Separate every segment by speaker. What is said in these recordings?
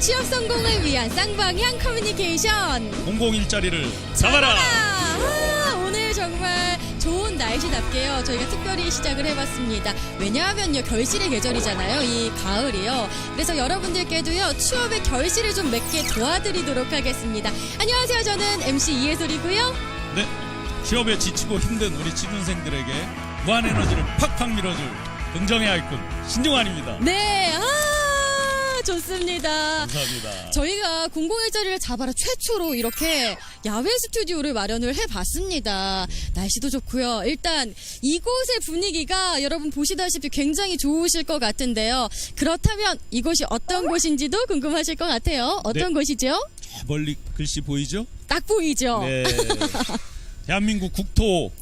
Speaker 1: 취업 성공을 위한 쌍방향 커뮤니케이션.
Speaker 2: 공공 일자리를 잡아라.
Speaker 1: 오늘 정말 좋은 날씨답게요. 저희가 특별히 시작을 해봤습니다. 왜냐하면요, 결실의 계절이잖아요. 이 가을이요. 그래서 여러분들께도요, 취업의 결실을 좀 맺게 도와드리도록 하겠습니다. 안녕하세요. 저는 MC 이혜솔이고요.
Speaker 2: 네, 취업에 지치고 힘든 우리 취준생들에게 무한 에너지를 팍팍 밀어줄 긍정의 아이콘 신중환입니다.
Speaker 1: 네, 좋습니다.
Speaker 2: 감사합니다.
Speaker 1: 저희가 공공일자리를 잡아라 최초로 이렇게 야외 스튜디오를 마련을 해봤습니다. 날씨도 좋고요. 일단 이곳의 분위기가 여러분 보시다시피 굉장히 좋으실 것 같은데요. 그렇다면 이곳이 어떤 곳인지도 궁금하실 것 같아요. 어떤 곳이죠?
Speaker 2: 저 멀리 글씨 보이죠?
Speaker 1: 딱 보이죠?
Speaker 2: 네. 대한민국 국토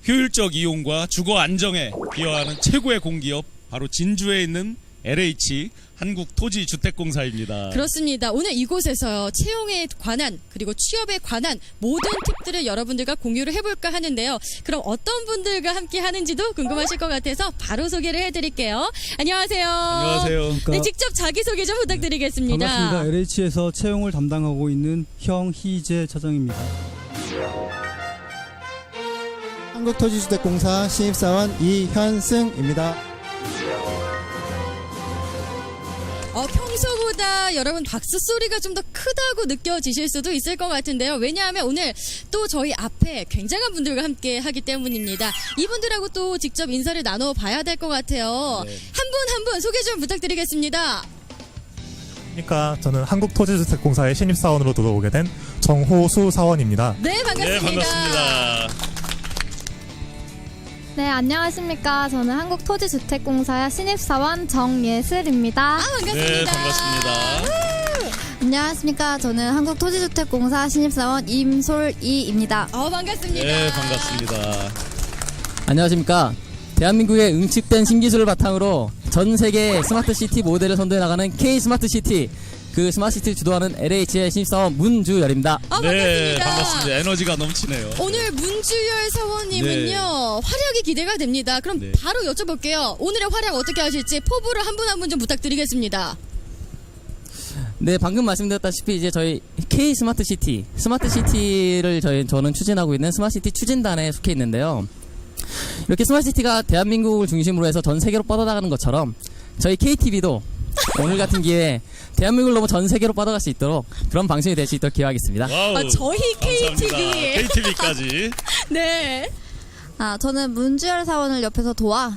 Speaker 2: 효율적 이용과 주거 안정에 기여하는 최고의 공기업 바로 진주에 있는 LH 한국토지주택공사입니다.
Speaker 1: 그렇습니다. 오늘 이곳에서 채용에 관한 그리고 취업에 관한 모든 팁들을 여러분들과 공유를 해볼까 하는데요. 그럼 어떤 분들과 함께 하는지도 궁금하실 것 같아서 바로 소개를 해드릴게요. 안녕하세요.
Speaker 2: 안녕하세요.
Speaker 1: 네, 직접 자기소개 좀 부탁드리겠습니다.
Speaker 3: 반갑습니다. LH에서 채용을 담당하고 있는 형희재 차장입니다.
Speaker 4: 한국토지주택공사 신입사원 이현승입니다.
Speaker 1: 평소보다 여러분 박수 소리가 좀 더 크다고 느껴지실 수도 있을 것 같은데요. 왜냐하면 오늘 또 저희 앞에 굉장한 분들과 함께 하기 때문입니다. 이분들하고 또 직접 인사를 나눠봐야 될 것 같아요.
Speaker 2: 네.
Speaker 1: 한 분 한 분 소개 좀 부탁드리겠습니다.
Speaker 5: 그러니까 저는 한국토지주택공사의 신입사원으로 들어오게 된 정호수 사원입니다.
Speaker 1: 네, 반갑습니다.
Speaker 2: 네, 반갑습니다.
Speaker 6: 네, 안녕하십니까. 저는 한국토지주택공사 신입사원 정예슬입니다.
Speaker 1: 반갑습니다.
Speaker 2: 네, 반갑습니다.
Speaker 6: 안녕하십니까. 저는 한국토지주택공사 신입사원 임솔이입니다.
Speaker 1: 반갑습니다.
Speaker 2: 네, 반갑습니다.
Speaker 7: 안녕하십니까. 대한민국의 응축된 신기술을 바탕으로 전 세계 스마트시티 모델을 선도해 나가는 K-스마트시티, 그 스마트시티를 주도하는 LH의 신입사원 문주열입니다.
Speaker 2: 네,
Speaker 1: 반갑습니다.
Speaker 2: 반갑습니다. 에너지가 넘치네요.
Speaker 1: 오늘 문주열 사원님은요,
Speaker 2: 네.
Speaker 1: 활약이 기대가 됩니다. 그럼
Speaker 2: 네.
Speaker 1: 바로 여쭤볼게요. 오늘의 활약 어떻게 하실지 포부를 한 분 한 분 좀 부탁드리겠습니다.
Speaker 7: 네, 방금 말씀드렸다시피 이제 저희 K 스마트시티를 저는 추진하고 있는 스마트시티 추진단에 속해 있는데요. 이렇게 스마트시티가 대한민국을 중심으로 해서 전 세계로 뻗어나가는 것처럼 저희 KTV도 오늘 같은 기회에 대한민국을 넘어 전 세계로 뻗어갈 수 있도록 그런 방송이 될 수 있도록 기여하겠습니다.
Speaker 2: 와우.
Speaker 1: 저희 KTV.
Speaker 2: KTV까지.
Speaker 1: 네.
Speaker 6: 저는 문주열 사원을 옆에서 도와,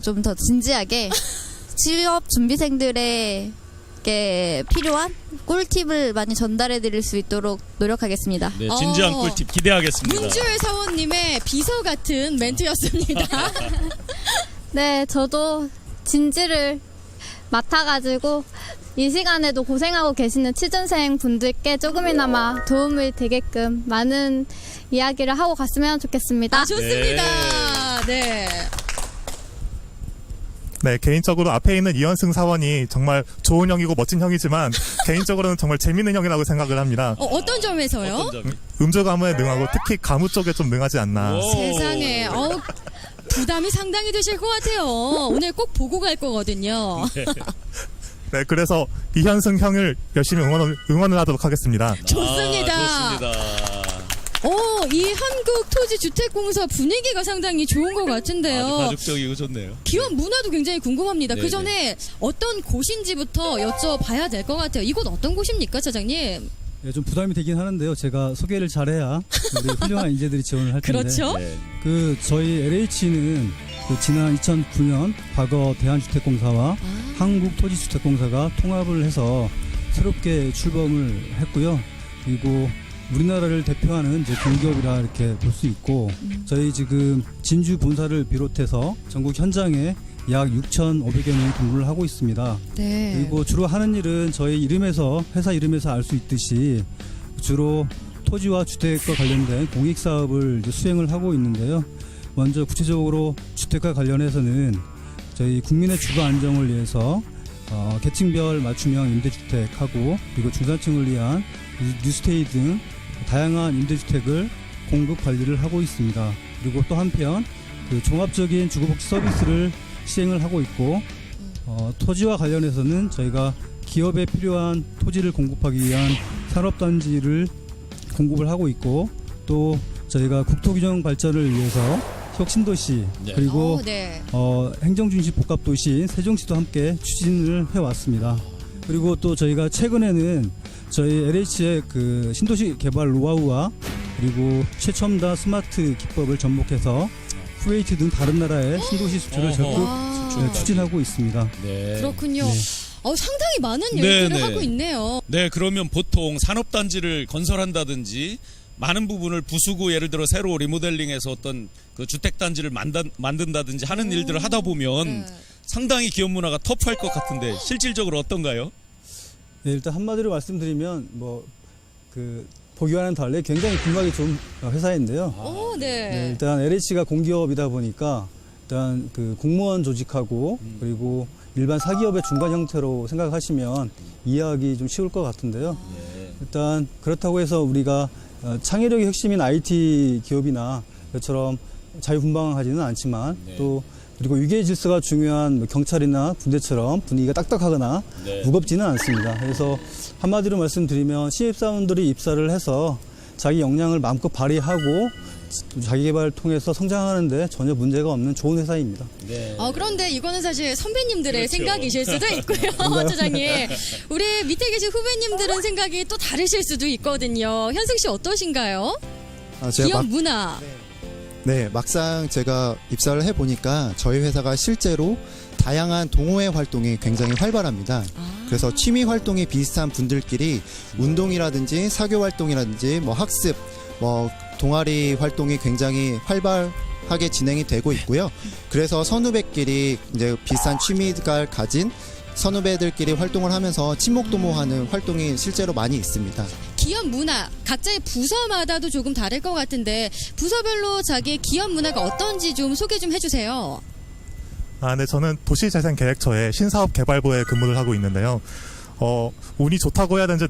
Speaker 6: 좀 더 진지하게 취업 준비생들에게 필요한 꿀팁을 많이 전달해 드릴 수 있도록 노력하겠습니다.
Speaker 2: 네, 진지한 꿀팁 기대하겠습니다.
Speaker 1: 문주열 사원님의 비서 같은 멘트였습니다.
Speaker 6: 네, 저도 진지를 맡아가지고 이 시간에도 고생하고 계시는 취준생 분들께 조금이나마 도움이 되게끔 많은 이야기를 하고 갔으면 좋겠습니다.
Speaker 1: 좋습니다. 네.
Speaker 5: 네, 개인적으로 앞에 있는 이현승 사원이 정말 좋은 형이고 멋진 형이지만 개인적으로는 정말 재밌는 형이라고 생각을 합니다.
Speaker 1: 어떤 점에서요?
Speaker 2: 어떤 점이?
Speaker 5: 음주 가무에 능하고 특히 가무 쪽에 좀 능하지 않나.
Speaker 2: 오.
Speaker 1: 세상에. 부담이 상당히 되실 것 같아요. 오늘 꼭 보고 갈 거거든요.
Speaker 5: 네, 그래서 이현승 형을 열심히 응원을 하도록 하겠습니다.
Speaker 1: 좋습니다.
Speaker 2: 좋습니다.
Speaker 1: 이 한국토지주택공사 분위기가 상당히 좋은 것 같은데요.
Speaker 2: 아주 가족적이고 좋네요.
Speaker 1: 기업 문화도 굉장히 궁금합니다.
Speaker 2: 네네.
Speaker 1: 그 전에 어떤 곳인지부터 여쭤봐야 될 것 같아요. 이곳 어떤 곳입니까, 차장님?
Speaker 3: 네, 좀 부담이 되긴 하는데요. 제가 소개를 잘해야 우리 훌륭한 인재들이 지원을 할 텐데.
Speaker 1: 그렇죠?
Speaker 2: 네.
Speaker 3: 저희 LH는 지난 2009년 과거 대한주택공사와 한국토지주택공사가 통합을 해서 새롭게 출범을 했고요. 그리고 우리나라를 대표하는 이제 공기업이라 이렇게 볼 수 있고, 저희 지금 진주 본사를 비롯해서 전국 현장에 약 6,500여 명이 근무를 하고 있습니다.
Speaker 1: 네.
Speaker 3: 그리고 주로 하는 일은 저희 이름에서, 회사 이름에서 알 수 있듯이 주로 토지와 주택과 관련된 공익사업을 이제 수행을 하고 있는데요. 먼저 구체적으로 주택과 관련해서는 저희 국민의 주거 안정을 위해서 계층별 맞춤형 임대주택하고, 그리고 중산층을 위한 뉴스테이 등 다양한 임대주택을 공급 관리를 하고 있습니다. 그리고 또 한편 종합적인 주거복지 서비스를 시행을 하고 있고, 토지와 관련해서는 저희가 기업에 필요한 토지를 공급하기 위한 산업단지를 공급을 하고 있고, 또 저희가 국토균형 발전을 위해서 혁신도시
Speaker 2: 네.
Speaker 3: 그리고
Speaker 1: 네.
Speaker 3: 행정중심 복합도시인 세종시도 함께 추진을 해왔습니다. 그리고 또 저희가 최근에는 저희 LH의 그 신도시 개발 노하우와 그리고 최첨단 스마트 기법을 접목해서 쿠웨이트 등 다른 나라의 신도시 수출을 적극
Speaker 1: 와,
Speaker 3: 추진하고 있습니다.
Speaker 2: 네.
Speaker 1: 그렇군요.
Speaker 3: 네.
Speaker 1: 상당히 많은
Speaker 2: 네,
Speaker 1: 얘기를
Speaker 2: 네.
Speaker 1: 하고 있네요.
Speaker 2: 네, 그러면 보통 산업단지를 건설한다든지 많은 부분을 부수고 예를 들어 새로 리모델링해서 어떤 그 주택단지를 만든다든지 하는 일들을 하다 보면
Speaker 1: 네.
Speaker 2: 상당히 기업 문화가 터프할 것 같은데 실질적으로 어떤가요?
Speaker 3: 네, 일단 한마디로 말씀드리면 보기와는 달리 굉장히 궁합이 좋은 회사인데요.
Speaker 1: 오,
Speaker 3: 네,
Speaker 1: 네.
Speaker 3: 일단 LH가 공기업이다 보니까 일단 그 공무원 조직하고 그리고 일반 사기업의 중간 형태로 생각하시면 이해하기 좀 쉬울 것 같은데요. 일단 그렇다고 해서 우리가 창의력의 핵심인 IT 기업이나 그처럼 자유분방하지는 않지만 또 그리고 위계 질서가 중요한 뭐 경찰이나 군대처럼 분위기가 딱딱하거나 무겁지는 않습니다. 그래서 한마디로 말씀드리면 신입사원들이 입사를 해서 자기 역량을 마음껏 발휘하고 자기 개발을 통해서 성장하는데 전혀 문제가 없는 좋은 회사입니다.
Speaker 1: 그런데 이거는 사실 선배님들의
Speaker 2: 그렇죠.
Speaker 1: 생각이실 수도 있고요, 차장님. 우리 밑에 계신 후배님들은 생각이 또 다르실 수도 있거든요. 현승 씨 어떠신가요? 기업 문화.
Speaker 4: 네, 막상 제가 입사를 해보니까 저희 회사가 실제로 다양한 동호회 활동이 굉장히 활발합니다. 그래서 취미 활동이 비슷한 분들끼리 운동이라든지 사교 활동이라든지 뭐 학습, 뭐 동아리 활동이 굉장히 활발하게 진행이 되고 있고요. 그래서 선후배끼리 이제 비슷한 취미를 가진 선후배들끼리 활동을 하면서 친목도모하는 활동이 실제로 많이 있습니다.
Speaker 1: 기업 문화, 각자의 부서마다도 조금 다를 것 같은데 부서별로 자기의 기업 문화가 어떤지 좀 소개 좀 해주세요.
Speaker 5: 네, 저는 도시재생계획처의 신사업개발부에 근무를 하고 있는데요. 운이 좋다고 해야 되는지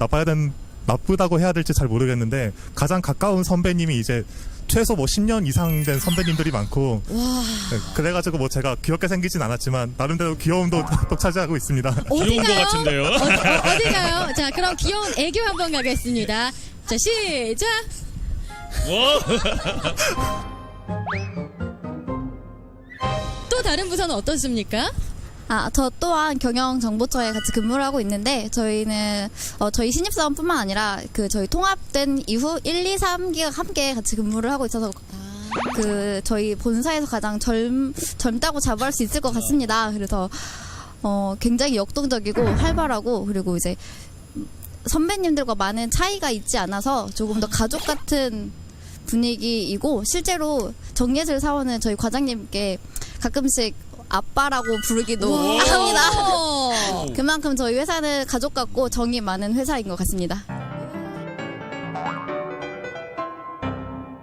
Speaker 5: 나쁘다고 해야 될지 잘 모르겠는데 가장 가까운 선배님이 이제 최소 뭐 10년 이상 된 선배님들이 많고, 네, 그래가지고 뭐 제가 귀엽게 생기진 않았지만 나름대로 귀여움도 독차지하고 있습니다.
Speaker 2: 귀여운 것 같은데요.
Speaker 1: 어디가요? 자, 그럼 귀여운 애교 한번 가겠습니다. 자, 시작! 또 다른 부서는 어떻습니까?
Speaker 6: 저 또한 경영정보처에 같이 근무를 하고 있는데 저희는 저희 신입사원뿐만 아니라 저희 통합된 이후 1, 2, 3기가 함께 같이 근무를 하고 있어서 저희 본사에서 가장 젊다고 자부할 수 있을 것 같습니다. 그래서 굉장히 역동적이고 활발하고 그리고 이제 선배님들과 많은 차이가 있지 않아서 조금 더 가족 같은 분위기이고 실제로 정예슬 사원은 저희 과장님께 가끔씩 아빠라고 부르기도 합니다. 그만큼 저희 회사는 가족 같고 정이 많은 회사인 것 같습니다.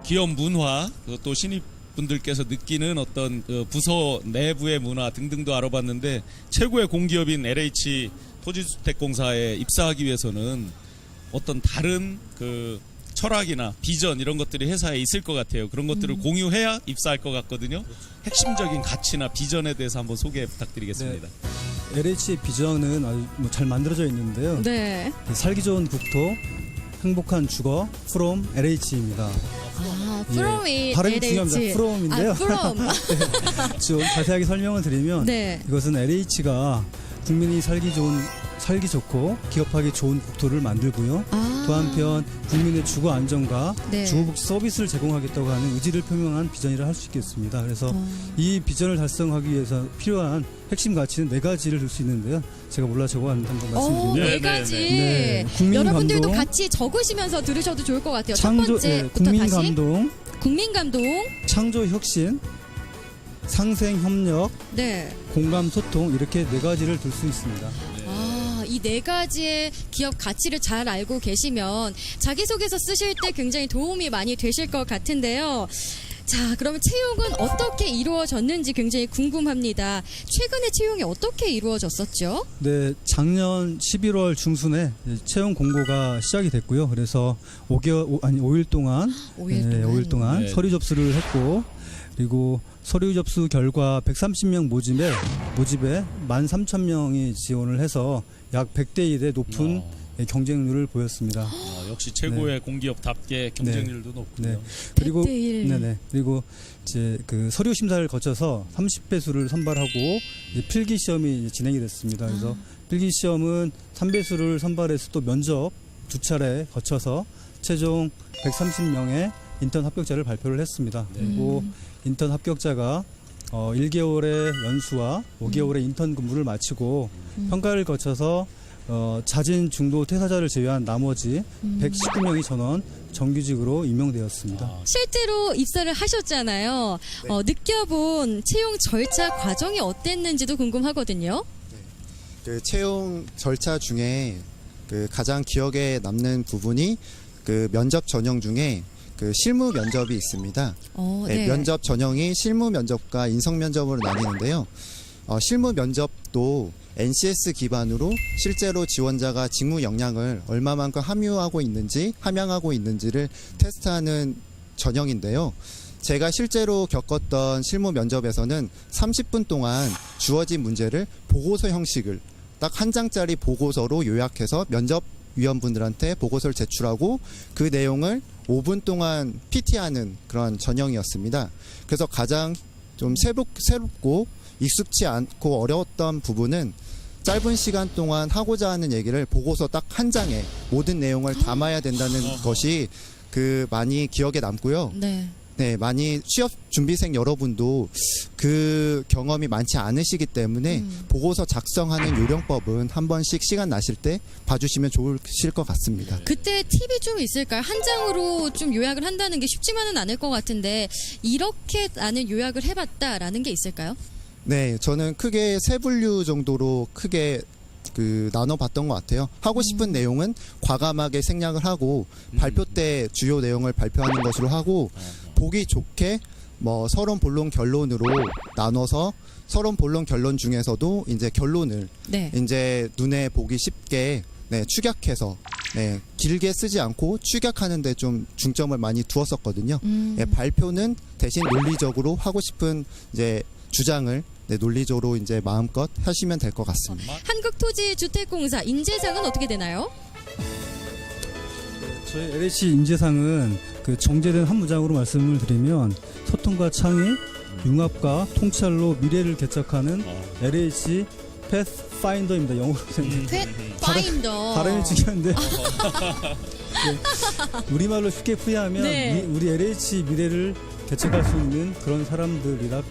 Speaker 2: 기업 문화, 또 신입분들께서 느끼는 어떤 부서 내부의 문화 등등도 알아봤는데 최고의 공기업인 LH 토지주택공사에 입사하기 위해서는 어떤 다른 철학이나 비전 이런 것들이 회사에 있을 것 같아요. 그런 것들을 공유해야 입사할 것 같거든요. 핵심적인 가치나 비전에 대해서 한번 소개 부탁드리겠습니다.
Speaker 3: 네. LH의 비전은 아주 잘 만들어져 있는데요.
Speaker 1: 네.
Speaker 3: 살기 좋은 국토, 행복한 주거, from LH입니다.
Speaker 1: from이
Speaker 3: 발음이
Speaker 1: LH.
Speaker 3: 중요합니다. from인데요.
Speaker 1: from.
Speaker 3: 좀 자세하게 설명을 드리면
Speaker 1: 네.
Speaker 3: 이것은 LH가 국민이 살기 좋고 기업하기 좋은 국토를 만들고요. 또 한편 국민의 주거 안정과
Speaker 1: 네.
Speaker 3: 주거복지 서비스를 제공하겠다고 하는 의지를 표명한 비전이라 할 수 있겠습니다. 그래서 이 비전을 달성하기 위해서 필요한 핵심 가치는 4가지를 들 수 있는데요. 제가 몰라 적어왔는데 한번 말씀드리면
Speaker 1: 네 가지.
Speaker 3: 네, 국민
Speaker 1: 여러분들도
Speaker 3: 감동,
Speaker 1: 같이 적으시면서 들으셔도 좋을 것 같아요.
Speaker 3: 창조,
Speaker 1: 첫 번째부터
Speaker 3: 국민
Speaker 1: 다시.
Speaker 3: 감동,
Speaker 1: 국민 감동.
Speaker 3: 창조 혁신, 상생 협력,
Speaker 1: 네.
Speaker 3: 공감 소통 이렇게 4가지를 들 수 있습니다.
Speaker 1: 이 4가지의 기업 가치를 잘 알고 계시면 자기소개서 쓰실 때 굉장히 도움이 많이 되실 것 같은데요. 자, 그러면 채용은 어떻게 이루어졌는지 굉장히 궁금합니다. 최근에 채용이 어떻게 이루어졌었죠?
Speaker 3: 네, 작년 11월 중순에 채용 공고가 시작이 됐고요. 그래서 5일 동안
Speaker 1: 5일 동안.
Speaker 3: 5일 동안
Speaker 2: 네.
Speaker 3: 서류 접수를 했고 그리고 서류 접수 결과 130명 모집에 13,000명이 지원을 해서 약 100대 1의 높은 경쟁률을 보였습니다.
Speaker 2: 역시 최고의 공기업답게 경쟁률도 높군요.
Speaker 3: 네. 그리고
Speaker 1: 100대 1.
Speaker 3: 네네. 그리고 이제 그 서류 심사를 거쳐서 30배수를 선발하고 이제 필기 시험이 이제 진행이 됐습니다. 그래서 필기 시험은 3배수를 선발해서 또 면접 2차례 거쳐서 최종 130명의 인턴 합격자를 발표를 했습니다. 그리고 인턴 합격자가 1개월의 연수와 5개월의 인턴 근무를 마치고 평가를 거쳐서 자진 중도 퇴사자를 제외한 나머지 119명이 전원 정규직으로 임용되었습니다.
Speaker 1: 실제로 입사를 하셨잖아요. 느껴본 채용 절차 과정이 어땠는지도 궁금하거든요.
Speaker 4: 그 채용 절차 중에 그 가장 기억에 남는 부분이 그 면접 전형 중에 그 실무 면접이 있습니다.
Speaker 1: 네.
Speaker 4: 면접 전형이 실무 면접과 인성 면접으로 나뉘는데요. 실무 면접도 NCS 기반으로 실제로 지원자가 직무 역량을 얼마만큼 함양하고 있는지를 테스트하는 전형인데요. 제가 실제로 겪었던 실무 면접에서는 30분 동안 주어진 문제를 보고서 형식을 딱 한 장짜리 보고서로 요약해서 면접위원분들한테 보고서를 제출하고 그 내용을 5분 동안 PT하는 그런 전형이었습니다. 그래서 가장 좀 새롭고 익숙치 않고 어려웠던 부분은 짧은 시간 동안 하고자 하는 얘기를 보고서 딱 한 장에 모든 내용을 담아야 된다는 것이 그 많이 기억에 남고요. 네, 많이 취업 준비생 여러분도 그 경험이 많지 않으시기 때문에 보고서 작성하는 요령법은 한 번씩 시간 나실 때 봐주시면 좋으실 것 같습니다.
Speaker 1: 그때 팁이 좀 있을까요? 한 장으로 좀 요약을 한다는 게 쉽지만은 않을 것 같은데 이렇게 나는 요약을 해봤다라는 게 있을까요?
Speaker 4: 네, 저는 크게 세 분류 정도로 크게 그 나눠봤던 것 같아요. 하고 싶은 내용은 과감하게 생략을 하고 발표 때 주요 내용을 발표하는 것으로 하고 보기 좋게 뭐 서론, 본론, 결론으로 나눠서 서론, 본론, 결론 중에서도 이제 결론을 이제 눈에 보기 쉽게 축약해서 길게 쓰지 않고 축약하는데 좀 중점을 많이 두었었거든요. 발표는 대신 논리적으로 하고 싶은 이제 주장을 논리적으로 이제 마음껏 하시면 될 것 같습니다.
Speaker 1: 한국토지주택공사 인재상은 어떻게 되나요?
Speaker 3: 저희 LH 인재상은 그 정제된 한 문장으로 말씀을 드리면 소통과 창의, 융합과 통찰로 미래를 개척하는 LH 패스파인더입니다. 영어로
Speaker 1: 파인더.
Speaker 3: 발음이 중요한데 우리말로 쉽게 풀이하면 우리 LH 미래를 개척할 수 있는 그런 사람들이라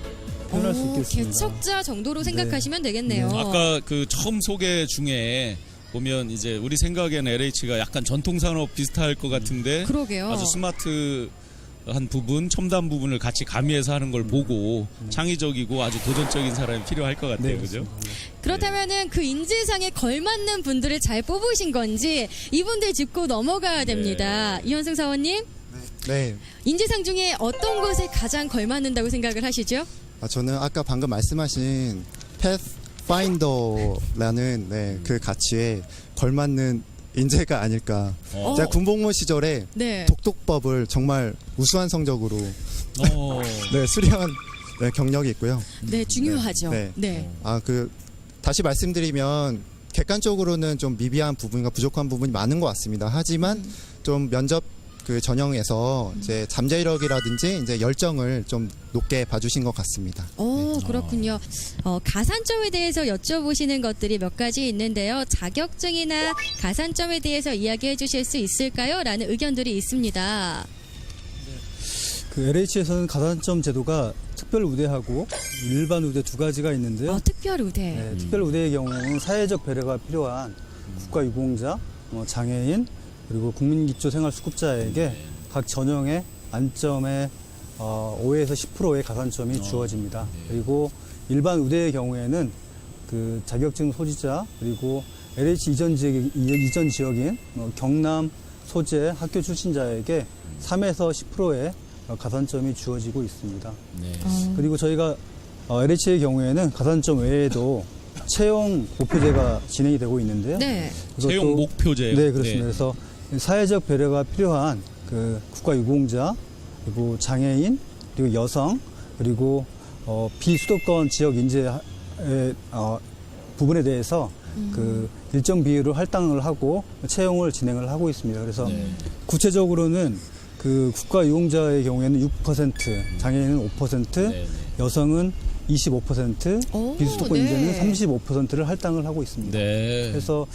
Speaker 3: 표현할 수 있겠습니다.
Speaker 1: 개척자 정도로 생각하시면 되겠네요.
Speaker 2: 아까 그 처음 소개 중에 보면 이제 우리 생각에는 LH가 약간 전통산업 비슷할 것 같은데
Speaker 1: 그러게요.
Speaker 2: 아주 스마트한 부분, 첨단 부분을 같이 가미해서 하는 걸 보고 창의적이고 아주 도전적인 사람이 필요할 것 같아요. 그죠?
Speaker 1: 그렇다면은 그 인재상에 걸맞는 분들을 잘 뽑으신 건지 이분들 짚고 넘어가야 됩니다. 이현승 사원님,
Speaker 4: 네.
Speaker 1: 인재상 중에 어떤 것에 가장 걸맞는다고 생각을 하시죠?
Speaker 4: 저는 아까 방금 말씀하신 패스파인더라는 그 가치에 걸맞는 인재가 아닐까. 제가 군복무 시절에 독독법을 정말 우수한 성적으로 수리한 경력이 있고요.
Speaker 1: 네, 중요하죠.
Speaker 4: 다시 말씀드리면 객관적으로는 좀 미비한 부분과 부족한 부분이 많은 것 같습니다. 하지만 좀 면접 그 전형에서 이제 잠재력이라든지 이제 열정을 좀 높게 봐주신 것 같습니다.
Speaker 1: 그렇군요. 가산점에 대해서 여쭤보시는 것들이 몇 가지 있는데요. 자격증이나 가산점에 대해서 이야기해 주실 수 있을까요? 라는 의견들이 있습니다.
Speaker 3: 그 LH에서는 가산점 제도가 특별 우대하고 일반 우대 두 가지가 있는데요.
Speaker 1: 특별 우대.
Speaker 3: 특별 우대의 경우는 사회적 배려가 필요한 국가유공자, 장애인, 그리고 국민기초생활수급자에게 각 전형의 만점의 5에서 10%의 가산점이 주어집니다. 그리고 일반 우대의 경우에는 그 자격증 소지자 그리고 LH 이전 지역인 경남 소재 학교 출신자에게 3에서 10%의 가산점이 주어지고 있습니다. 그리고 저희가 LH의 경우에는 가산점 외에도 채용 목표제가 진행이 되고 있는데요.
Speaker 2: 채용 목표제요?
Speaker 3: 네, 그렇습니다. 그래서 사회적 배려가 필요한 그 국가유공자, 그리고 장애인, 그리고 여성, 그리고 비수도권 지역 인재의 부분에 대해서 그 일정 비율을 할당을 하고 채용을 진행을 하고 있습니다. 그래서 구체적으로는 그 국가 유공자의 경우에는 6%, 장애인은 5%, 여성은 25%,
Speaker 1: 오,
Speaker 3: 비수도권
Speaker 1: 네.
Speaker 3: 인재는 35%를 할당을 하고 있습니다.
Speaker 2: 네.
Speaker 3: 그래서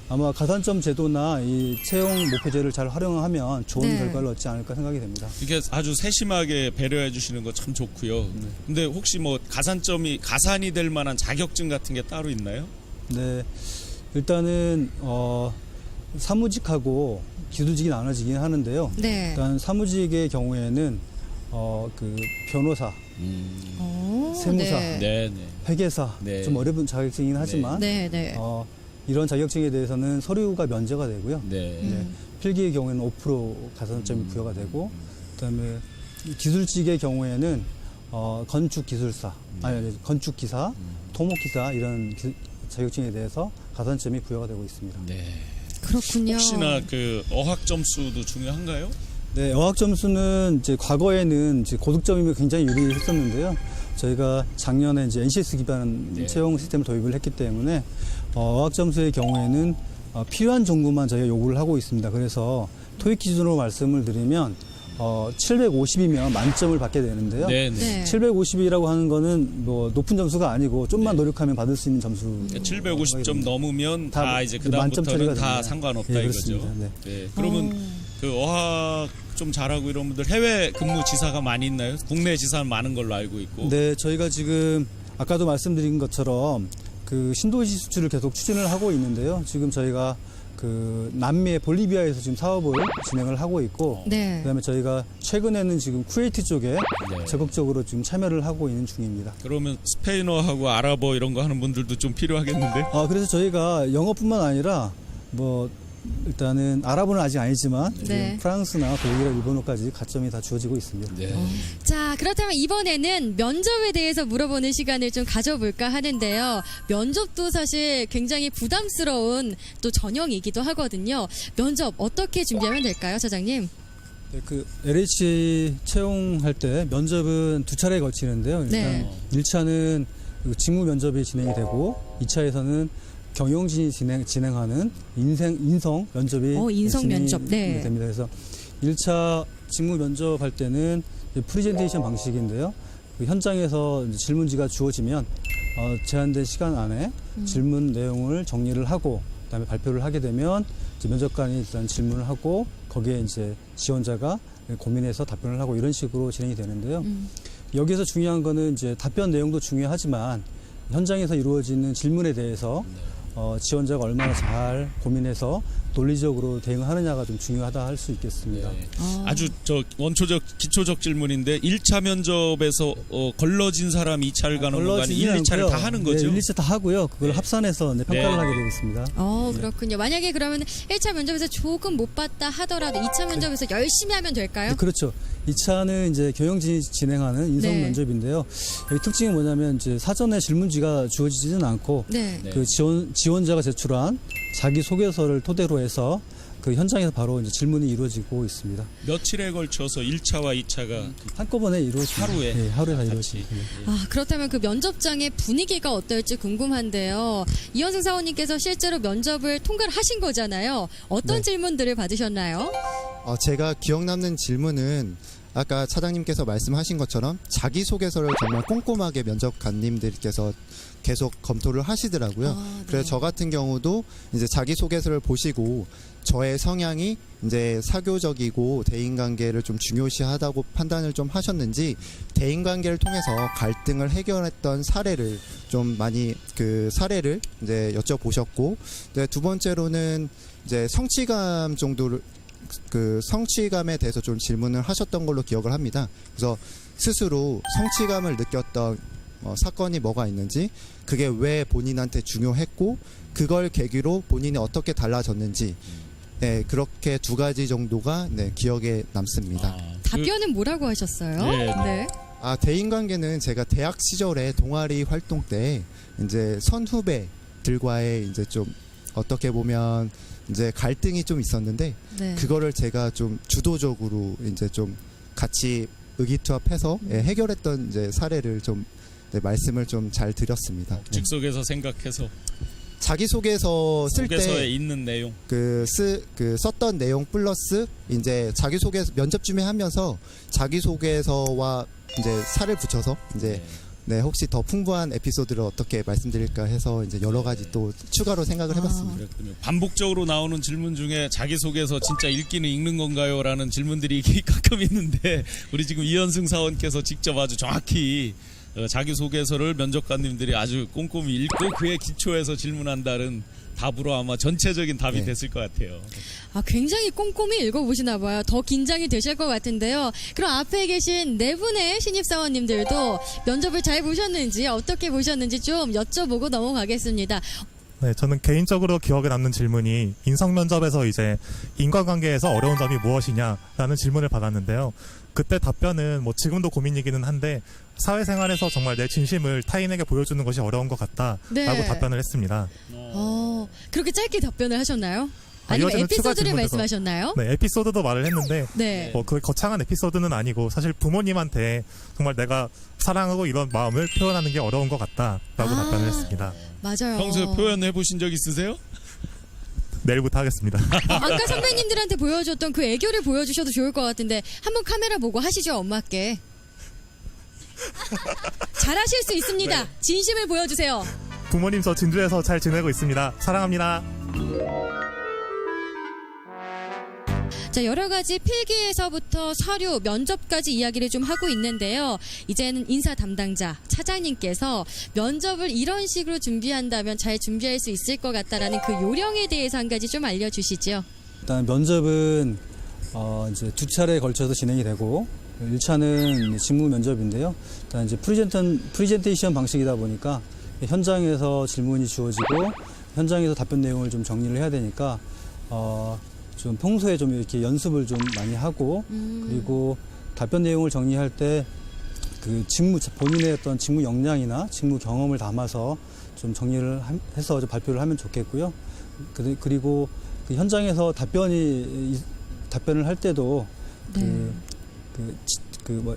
Speaker 3: 아마 가산점 제도나 이 채용 목표제를 잘 활용하면 좋은
Speaker 1: 네.
Speaker 3: 결과를 얻지 않을까 생각이 됩니다.
Speaker 2: 이게 아주 세심하게 배려해 주시는 거 참 좋고요. 근데 혹시 뭐 가산이 될 만한 자격증 같은 게 따로 있나요?
Speaker 3: 네, 일단은 사무직하고 기술직이 나눠지긴 하는데요.
Speaker 1: 네.
Speaker 3: 일단 사무직의 경우에는 그 변호사, 세무사,
Speaker 1: 네.
Speaker 2: 네, 네.
Speaker 3: 회계사
Speaker 2: 네.
Speaker 3: 좀 어려운 자격증이긴 하지만
Speaker 1: 네, 네.
Speaker 3: 이런 자격증에 대해서는 서류가 면제가 되고요.
Speaker 2: 네.
Speaker 3: 네, 필기의 경우에는 5% 가산점이 부여가 되고, 그다음에 기술직의 경우에는 건축기술사, 건축기사, 토목기사 이런 자격증에 대해서 가산점이 부여가 되고 있습니다.
Speaker 2: 네.
Speaker 1: 그렇군요.
Speaker 2: 혹시나 그 어학 점수도 중요한가요?
Speaker 3: 네, 어학 점수는 이제 과거에는 이제 고득점이면 굉장히 유리했었는데요. 저희가 작년에 이제 NCS 기반
Speaker 2: 네.
Speaker 3: 채용 시스템을 도입을 했기 때문에 어학 점수의 경우에는 필요한 정도만 저희가 요구를 하고 있습니다. 그래서 토익 기준으로 말씀을 드리면 750이면 만점을 받게 되는데요.
Speaker 2: 네, 네.
Speaker 1: 네.
Speaker 3: 750이라고 하는 거는 뭐 높은 점수가 아니고 좀만 노력하면 받을 수 있는 점수.
Speaker 2: 750점 넘으면
Speaker 3: 다
Speaker 2: 다 이제
Speaker 3: 만점
Speaker 2: 그다음부터는
Speaker 3: 처리가
Speaker 2: 다
Speaker 3: 됩니다.
Speaker 2: 상관없다
Speaker 3: 예,
Speaker 2: 이거죠.
Speaker 3: 그렇습니다. 네.
Speaker 2: 네. 그러면 그 어학 좀 잘하고 이런 분들 해외 근무 지사가 많이 있나요? 국내 지사는 많은 걸로 알고 있고.
Speaker 3: 네, 저희가 지금 아까도 말씀드린 것처럼 그 신도시 수출을 계속 추진을 하고 있는데요. 지금 저희가 그 남미의 볼리비아에서 지금 사업을 진행을 하고 있고,
Speaker 1: 네.
Speaker 3: 그다음에 저희가 최근에는 지금 쿠웨이트 쪽에
Speaker 2: 네.
Speaker 3: 적극적으로 지금 참여를 하고 있는 중입니다.
Speaker 2: 그러면 스페인어하고 아랍어 이런 거 하는 분들도 좀 필요하겠는데?
Speaker 3: 그래서 저희가 영어뿐만 아니라 뭐 일단은 아랍어는 아직 아니지만
Speaker 1: 네.
Speaker 3: 지금 프랑스나 독일어, 일본어까지 가점이 다 주어지고 있습니다.
Speaker 2: 네.
Speaker 1: 자, 그렇다면 이번에는 면접에 대해서 물어보는 시간을 좀 가져볼까 하는데요. 면접도 사실 굉장히 부담스러운 또 전형이기도 하거든요. 면접 어떻게 준비하면 될까요, 차장님?
Speaker 3: 네, 그 LH 채용할 때 면접은 두 차례 거치는데요. 일단
Speaker 1: 네.
Speaker 3: 1차는 그 직무 면접이 진행이 되고 2차에서는 경영진이 진행하는 인성 면접이
Speaker 1: 인성
Speaker 3: 진행이
Speaker 1: 면접. 네.
Speaker 3: 됩니다. 그래서 1차 직무 면접할 때는 이제 프리젠테이션 방식인데요. 그 현장에서 이제 질문지가 주어지면 제한된 시간 안에 질문 내용을 정리를 하고 그다음에 발표를 하게 되면 이제 면접관이 일단 질문을 하고 거기에 이제 지원자가 고민해서 답변을 하고 이런 식으로 진행이 되는데요. 여기서 중요한 거는 이제 답변 내용도 중요하지만 현장에서 이루어지는 질문에 대해서 지원자가 얼마나 잘 고민해서 논리적으로 대응하느냐가 좀 중요하다 할 수 있겠습니다.
Speaker 2: 네. 아주 원초적 기초적 질문인데 1차 면접에서 걸러진 사람이 2차를 가는 건가 아니 1, 2차를 다 하는 거죠?
Speaker 3: 네, 1, 2차 다 하고요. 그걸
Speaker 2: 네.
Speaker 3: 합산해서 이제 평가를
Speaker 2: 네.
Speaker 3: 하게 되겠습니다.
Speaker 1: 그렇군요. 만약에 그러면 1차 면접에서 조금 못 봤다 하더라도 2차 면접에서 열심히 하면 될까요?
Speaker 3: 네, 그렇죠. 2차는 이제 경영진이 진행하는 인성
Speaker 1: 네.
Speaker 3: 면접인데요. 여기 특징이 뭐냐면 이제 사전에 질문지가 주어지지는 않고
Speaker 1: 네.
Speaker 2: 네.
Speaker 3: 그 지원자가 제출한 자기 소개서를 토대로 해서 그 현장에서 바로 이제 질문이 이루어지고 있습니다.
Speaker 2: 며칠에 걸쳐서 1차와 2차가
Speaker 3: 한꺼번에 이루어집니다.
Speaker 2: 하루에?
Speaker 3: 네, 하루에 다
Speaker 2: 같이.
Speaker 3: 이루어집니다.
Speaker 1: 그렇다면 그 면접장의 분위기가 어떨지 궁금한데요. 이현승 사원님께서 실제로 면접을 통과를 하신 거잖아요. 어떤
Speaker 3: 네.
Speaker 1: 질문들을 받으셨나요?
Speaker 4: 제가 기억 남는 질문은 아까 차장님께서 말씀하신 것처럼 자기소개서를 정말 꼼꼼하게 면접관님들께서 계속 검토를 하시더라고요.
Speaker 1: 네.
Speaker 4: 그래서 저 같은 경우도 이제 자기소개서를 보시고 저의 성향이 이제 사교적이고 대인관계를 좀 중요시하다고 판단을 좀 하셨는지 대인관계를 통해서 갈등을 해결했던 사례를 좀 많이 그 사례를 이제 여쭤보셨고, 이제 두 번째로는 이제 성취감 정도를 그 성취감에 대해서 좀 질문을 하셨던 걸로 기억을 합니다. 그래서 스스로 성취감을 느꼈던 사건이 뭐가 있는지, 그게 왜 본인한테 중요했고 그걸 계기로 본인이 어떻게 달라졌는지, 네, 그렇게 두 가지 정도가 네, 기억에 남습니다.
Speaker 1: 답변은 뭐라고 하셨어요?
Speaker 2: 네.
Speaker 4: 대인관계는 제가 대학 시절에 동아리 활동 때 이제 선후배들과의 이제 좀 어떻게 보면 이제 갈등이 좀 있었는데
Speaker 1: 네.
Speaker 4: 그거를 제가 좀 주도적으로 이제 좀 같이 의기투합해서 해결했던 이제 사례를 좀 말씀을 좀 잘 드렸습니다. 네.
Speaker 2: 즉석에서 생각해서
Speaker 4: 자기소개서 쓸
Speaker 2: 소개서에
Speaker 4: 때
Speaker 2: 있는 내용.
Speaker 4: 썼던 내용 플러스 이제 자기소개서 면접 준비하면서 자기소개서와 이제 살을 붙여서 이제 혹시 더 풍부한 에피소드를 어떻게 말씀드릴까 해서 이제 여러 가지 또 추가로 생각을 해봤습니다.
Speaker 2: 그랬군요. 반복적으로 나오는 질문 중에 자기소개서 진짜 읽기는 읽는 건가요? 라는 질문들이 가끔 있는데 우리 지금 이현승 사원께서 직접 아주 정확히 자기소개서를 면접관님들이 아주 꼼꼼히 읽고 그에 기초해서 질문한다는 답으로 아마 전체적인 답이
Speaker 4: 네.
Speaker 2: 됐을 것 같아요.
Speaker 1: 굉장히 꼼꼼히 읽어보시나 봐요. 더 긴장이 되실 것 같은데요. 그럼 앞에 계신 네 분의 신입사원님들도 면접을 잘 보셨는지 어떻게 보셨는지 좀 여쭤보고 넘어가겠습니다.
Speaker 5: 네, 저는 개인적으로 기억에 남는 질문이 인성 면접에서 이제 인간관계에서 어려운 점이 무엇이냐라는 질문을 받았는데요. 그때 답변은 뭐 지금도 고민이기는 한데 사회생활에서 정말 내 진심을 타인에게 보여주는 것이 어려운 것 같다라고
Speaker 1: 네.
Speaker 5: 답변을 했습니다.
Speaker 1: 그렇게 짧게 답변을 하셨나요? 아니면
Speaker 5: 이어지는 추가
Speaker 1: 에피소드를
Speaker 5: 질문에서-
Speaker 1: 말씀하셨나요?
Speaker 5: 네, 에피소드도 말을 했는데
Speaker 1: 네.
Speaker 5: 그 거창한 에피소드는 아니고 사실 부모님한테 정말 내가 사랑하고 이런 마음을 표현하는 게 어려운 것 같다라고 답변을 했습니다.
Speaker 1: 맞아요.
Speaker 2: 평소에 표현해 보신 적 있으세요?
Speaker 5: 내일부터 하겠습니다.
Speaker 1: 아까 선배님들한테 보여줬던 그 애교를 보여주셔도 좋을 것 같은데 한번 카메라 보고 하시죠, 엄마께. 잘하실 수 있습니다. 진심을 보여주세요.
Speaker 5: 부모님 저 진주에서 잘 지내고 있습니다. 사랑합니다.
Speaker 1: 자, 여러 가지 필기에서부터 서류, 면접까지 이야기를 좀 하고 있는데요. 이제는 인사 담당자, 차장님께서 면접을 이런 식으로 준비한다면 잘 준비할 수 있을 것 같다라는 그 요령에 대해서 한 가지 좀 알려주시죠.
Speaker 3: 일단 면접은 이제 두 차례에 걸쳐서 진행이 되고 1차는 직무 면접인데요. 일단 이제 프리젠테이션 방식이다 보니까 현장에서 질문이 주어지고 현장에서 답변 내용을 좀 정리를 해야 되니까 좀 평소에 좀 이렇게 연습을 좀 많이 하고 그리고 답변 내용을 정리할 때 그 본인의 어떤 직무 역량이나 직무 경험을 담아서 좀 정리를 해서 좀 발표를 하면 좋겠고요. 그리고 그 현장에서 답변을 할 때도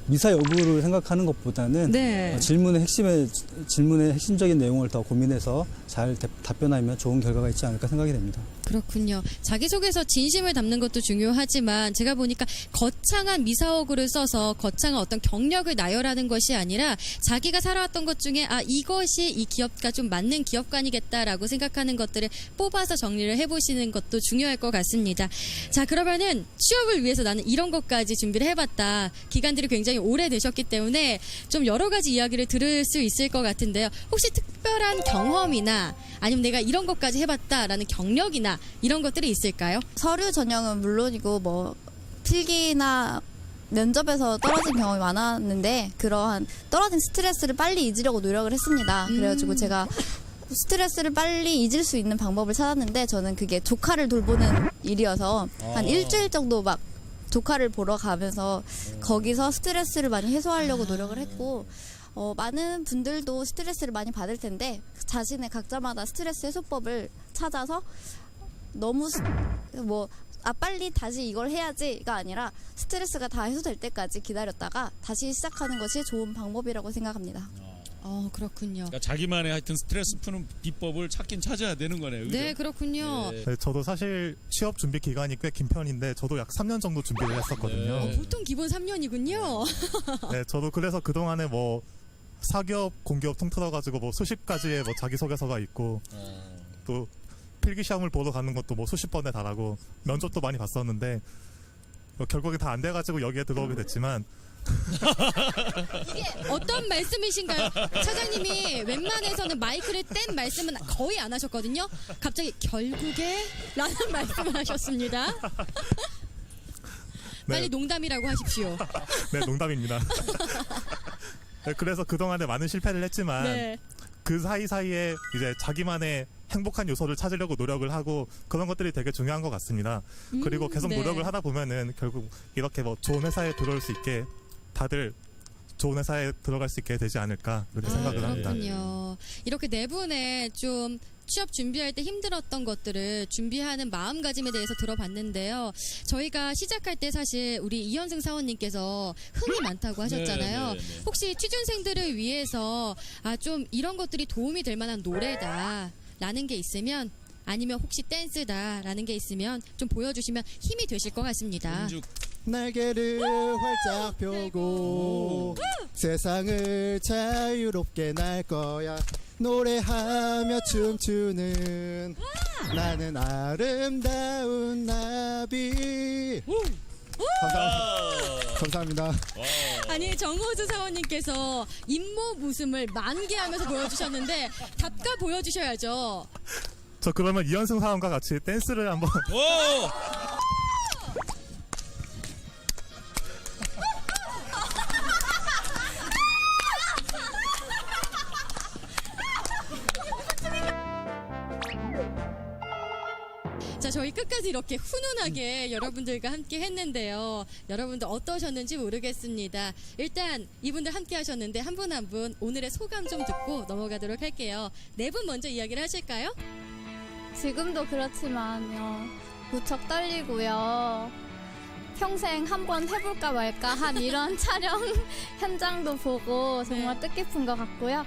Speaker 3: 미사 여구를 생각하는 것보다는
Speaker 1: 네.
Speaker 3: 질문의 핵심적인 내용을 더 고민해서 잘 답변하면 좋은 결과가 있지 않을까 생각이 됩니다.
Speaker 1: 그렇군요. 자기소개서 진심을 담는 것도 중요하지만 제가 보니까 거창한 미사어구를 써서 거창한 어떤 경력을 나열하는 것이 아니라 자기가 살아왔던 것 중에 이것이 이 기업과 좀 맞는 기업관이겠다라고 생각하는 것들을 뽑아서 정리를 해보시는 것도 중요할 것 같습니다. 자, 그러면은 취업을 위해서 나는 이런 것까지 준비를 해봤다. 기간들이 굉장히 오래되셨기 때문에 좀 여러 가지 이야기를 들을 수 있을 것 같은데요. 혹시 특별한 경험이나 아니면 내가 이런 것까지 해봤다라는 경력이나 이런 것들이 있을까요?
Speaker 6: 서류 전형은 물론이고 뭐 필기나 면접에서 떨어진 경험이 많았는데 그러한 떨어진 스트레스를 빨리 잊으려고 노력을 했습니다. 그래가지고 제가 스트레스를 빨리 잊을 수 있는 방법을 찾았는데 저는 그게 조카를 돌보는 일이어서 한 일주일 정도 막 조카를 보러 가면서 거기서 스트레스를 많이 해소하려고 노력을 했고 많은 분들도 스트레스를 많이 받을 텐데 자신의 각자마다 스트레스 해소법을 찾아서 너무 빨리 다시 이걸 해야지가 아니라 스트레스가 다 해소될 때까지 기다렸다가 다시 시작하는 것이 좋은 방법이라고 생각합니다.
Speaker 1: 그렇군요.
Speaker 2: 그러니까 자기만의 하여튼 스트레스 푸는 비법을 찾긴 찾아야 되는 거네요. 그죠?
Speaker 1: 네, 그렇군요.
Speaker 2: 네.
Speaker 5: 네, 저도 사실 취업 준비 기간이 꽤 긴 편인데 저도 약 3년 정도 준비를 했었거든요.
Speaker 2: 네.
Speaker 1: 보통 기본 3년이군요.
Speaker 5: 네, 저도 그래서 그동안에 뭐 사기업, 공기업 통틀어가지고 뭐 수십 가지의 뭐 자기소개서가 있고 또 필기시험을 보러 가는 것도 뭐 수십 번에 달하고 면접도 많이 봤었는데 결국에 다 안 돼가지고 여기에 들어오게 됐지만
Speaker 1: 이게 어떤 말씀이신가요? 차장님이 웬만해서는 마이크를 뗀 말씀은 거의 안 하셨거든요. 갑자기 결국에 라는 말씀을 하셨습니다. 빨리 농담이라고 하십시오.
Speaker 5: 네, 농담입니다. 네, 그래서 그동안에 많은 실패를 했지만
Speaker 1: 네.
Speaker 5: 그 사이사이에 이제 자기만의 행복한 요소를 찾으려고 노력을 하고 그런 것들이 되게 중요한 것 같습니다. 그리고 계속
Speaker 1: 네.
Speaker 5: 노력을 하다 보면은 결국 이렇게 뭐 좋은 회사에 들어올 수 있게 다들 좋은 회사에 들어갈 수 있게 되지 않을까 그렇게 생각을 합니다.
Speaker 1: 그렇군요. 이렇게 네 분의 좀 취업 준비할 때 힘들었던 것들을 준비하는 마음가짐에 대해서 들어봤는데요. 저희가 시작할 때 사실 우리 이현승 사원님께서 흥이 많다고 하셨잖아요.
Speaker 2: 네, 네, 네.
Speaker 1: 혹시 취준생들을 위해서 좀 이런 것들이 도움이 될 만한 노래다라는 게 있으면, 아니면 혹시 댄스다라는 게 있으면 좀 보여주시면 힘이 되실 것 같습니다.
Speaker 2: 은죽
Speaker 4: 날개를 활짝 펴고 세상을 자유롭게 날 거야. 노래하며 춤추는 나는 아름다운 나비. 감사합니다.
Speaker 1: 아니, 정호수 사원님께서 잇몸 웃음을 만개하면서 보여주셨는데 답가 보여주셔야죠.
Speaker 5: 저 그러면 이현승 사원과 같이 댄스를 한번
Speaker 2: 오!
Speaker 1: 자, 저희 끝까지 이렇게 훈훈하게 여러분들과 함께 했는데요. 여러분들 어떠셨는지 모르겠습니다. 일단 이분들 함께 하셨는데 한 분 한 분 오늘의 소감 좀 듣고 넘어가도록 할게요. 네 분 먼저 이야기를 하실까요?
Speaker 6: 지금도 그렇지만요. 무척 떨리고요. 평생 한번 해볼까 말까 한 이런 촬영 현장도 보고 정말 뜻깊은 것 같고요.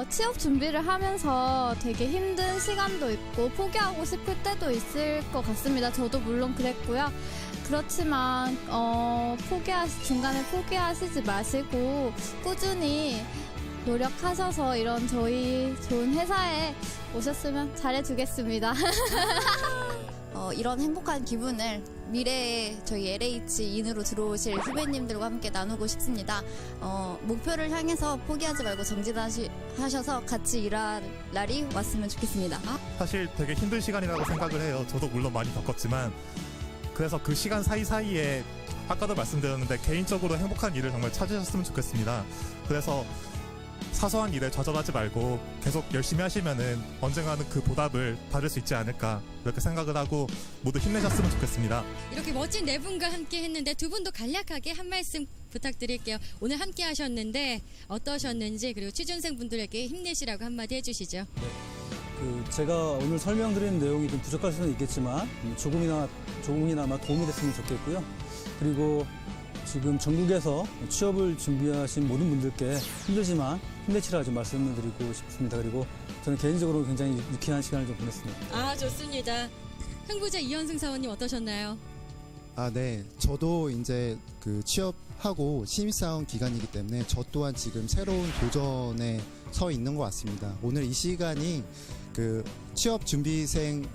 Speaker 6: 취업 준비를 하면서 되게 힘든 시간도 있고 포기하고 싶을 때도 있을 것 같습니다. 저도 물론 그랬고요. 그렇지만 중간에 포기하시지 마시고 꾸준히 노력하셔서 이런 저희 좋은 회사에 오셨으면 잘해주겠습니다.
Speaker 8: 이런 행복한 기분을 미래에 저희 LH인으로 들어오실 후배님들과 함께 나누고 싶습니다. 목표를 향해서 포기하지 말고 정진하셔서 같이 일할 날이 왔으면 좋겠습니다.
Speaker 5: 사실 되게 힘든 시간이라고 생각을 해요. 저도 물론 많이 겪었지만 그래서 그 시간 사이사이에 아까도 말씀드렸는데 개인적으로 행복한 일을 정말 찾으셨으면 좋겠습니다. 그래서 사소한 일에 좌절하지 말고 계속 열심히 하시면은 언젠가는 그 보답을 받을 수 있지 않을까 이렇게 생각을 하고 모두 힘내셨으면 좋겠습니다.
Speaker 1: 이렇게 멋진 네 분과 함께 했는데 두 분도 간략하게 한 말씀 부탁드릴게요. 오늘 함께 하셨는데 어떠셨는지, 그리고 취준생 분들에게 힘내시라고 한마디 해주시죠.
Speaker 3: 제가 오늘 설명드린 내용이 좀 부족할 수는 있겠지만 조금이나마 도움이 됐으면 좋겠고요. 그리고 지금 전국에서 취업을 준비하신 모든 분들께 힘들지만 힘내시라 좀 말씀을 드리고 싶습니다. 그리고 저는 개인적으로 굉장히 유쾌한 시간을 좀 보냈습니다.
Speaker 1: 좋습니다. 흥부자 이현승 사원님 어떠셨나요?
Speaker 4: 네. 저도 이제 그 취업하고 신입사원 기간이기 때문에 저 또한 지금 새로운 도전에 서 있는 것 같습니다. 오늘 이 시간이 그 취업 준비생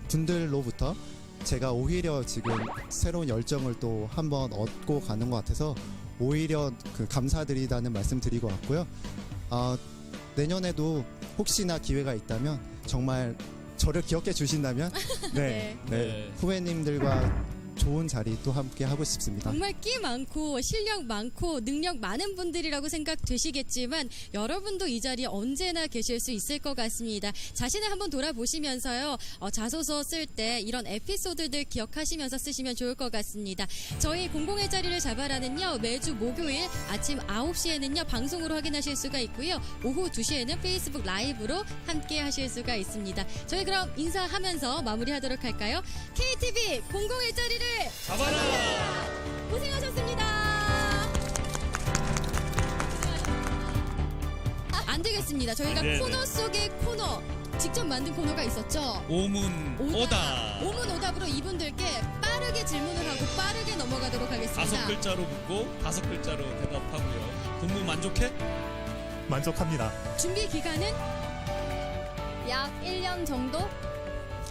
Speaker 4: 분들로부터 제가 오히려 지금 새로운 열정을 또 한번 얻고 가는 것 같아서 오히려 감사드리다는 말씀 드리고 왔고요. 내년에도 혹시나 기회가 있다면 정말 저를 기억해 주신다면
Speaker 1: 네.
Speaker 4: 후배님들과 좋은 자리 또 함께 하고 싶습니다.
Speaker 1: 정말 끼 많고 실력 많고 능력 많은 분들이라고 생각되시겠지만 여러분도 이 자리에 언제나 계실 수 있을 것 같습니다. 자신을 한번 돌아보시면서요, 자소서 쓸 때 이런 에피소드들 기억하시면서 쓰시면 좋을 것 같습니다. 저희 공공의 자리를 잡아라는요, 매주 목요일 아침 9시에는요 방송으로 확인하실 수가 있고요, 오후 2시에는 페이스북 라이브로 함께 하실 수가 있습니다. 저희 그럼 인사하면서 마무리하도록 할까요? KTV 공공의 자리를
Speaker 2: 잡아라!
Speaker 1: 고생하셨습니다. 안 되겠습니다. 저희가
Speaker 2: 네네.
Speaker 1: 코너 속의 코너, 직접 만든 코너가 있었죠.
Speaker 2: 오문 오답.
Speaker 1: 오문 오답으로 이분들께 빠르게 질문을 하고 빠르게 넘어가도록 하겠습니다.
Speaker 2: 5글자로 묻고 5글자로 대답하고요. 근무 만족해?
Speaker 5: 만족합니다.
Speaker 1: 준비 기간은
Speaker 6: 약 1년 정도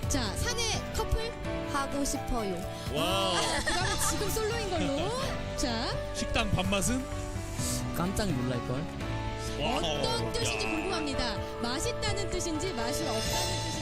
Speaker 1: 자, 사내 커플
Speaker 6: 하고 싶어요.
Speaker 2: 와.
Speaker 1: 그러면 지금 솔로인 걸로. 자,
Speaker 2: 식당 밥맛은?
Speaker 7: 깜짝 놀랄걸.
Speaker 2: 와.
Speaker 1: 어떤 뜻인지
Speaker 2: 야.
Speaker 1: 궁금합니다. 맛있다는 뜻인지 맛이 없다는 뜻인지.